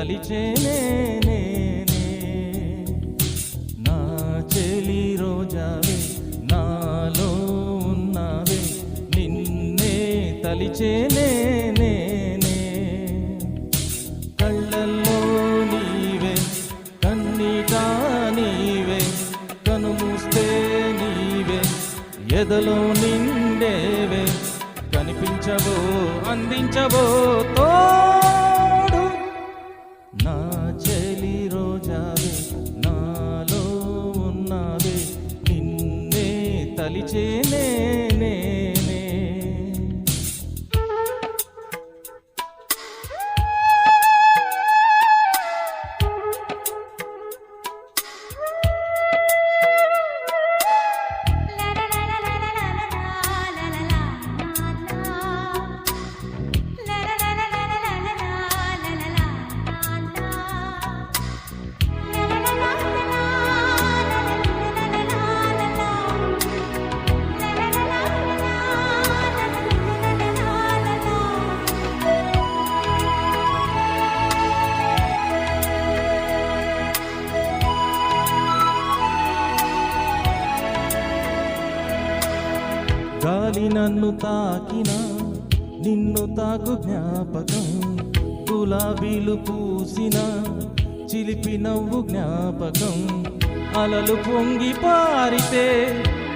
తలిచేనే నా చెలి రోజావే నాలో ఉన్నావే నిన్నే తలిచేనే కళ్ళల్లో నీవే కన్నీటా నీవే కనుమూస్తే నీవే ఎదలో నిండేవే కనిపించవో అందించవో తోడు నా చెలి రోజావే నాలో ఉన్నావే నిన్నే తలిచేనే గాలి నన్ను తాకినా నిన్ను తాకు జ్ఞాపకం గులాబీలు పూసిన చిలిపి నవ్వు జ్ఞాపకం అలలు పొంగి పారితే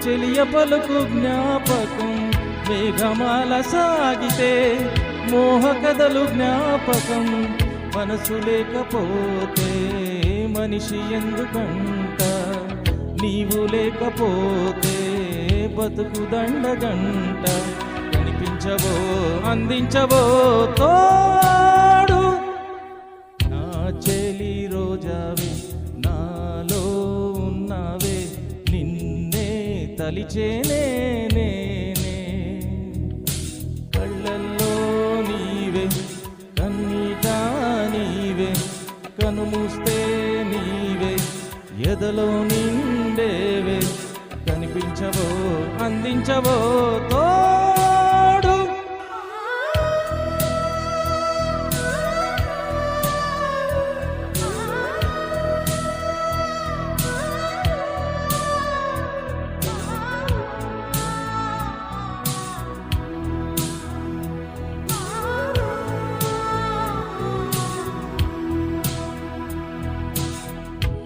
చెలియ పలుకు జ్ఞాపకం మేఘమాల సాగితే మోహ కథలు జ్ఞాపకం మనసు లేకపోతే మనిషి ఎందుకంట నీవు లేకపోతే బతుకు దండగంట కనిపించవో అందించవో తోడు నా చెలి రోజావే నాలో ఉన్నావే నిన్నే తలిచేనే కళ్ళల్లో నీవే కన్నీటా నీవే కనుమూస్తే నీవే ఎదలో నిండేవే కనిపించవో అందించవో తోడు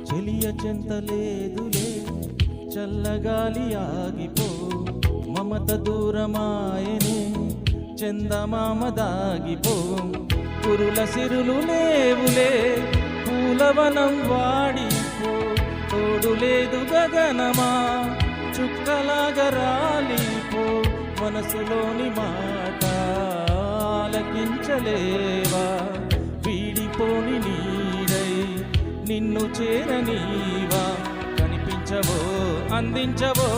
చెలియ చెంతలేదులే చల్లగాలి ఆగిపో మమత దూరమాయనే చందమామ దాగిపో కురుల సిరులు లేవులే పూలవనం వాడిపో తోడు లేదు గగనమా చుక్కలాగా రాలిపో మనసులోని మాట ఆలకించలేవా వీడిపోని నీడై నిన్ను చేరనీవా కనిపించవో అందించవో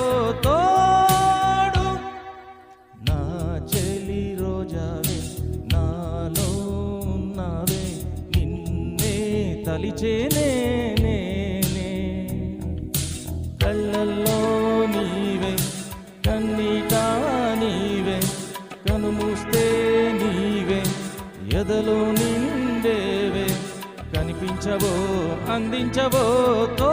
తోడు నా చెలి రోజావే నాలో ఉన్నావే నిన్నే తలిచేనే కళ్ళల్లో నీవే కన్నీటా నీవే కనుమూస్తే నీవే ఎదలో నిండేవే కనిపించవో అందించవో తో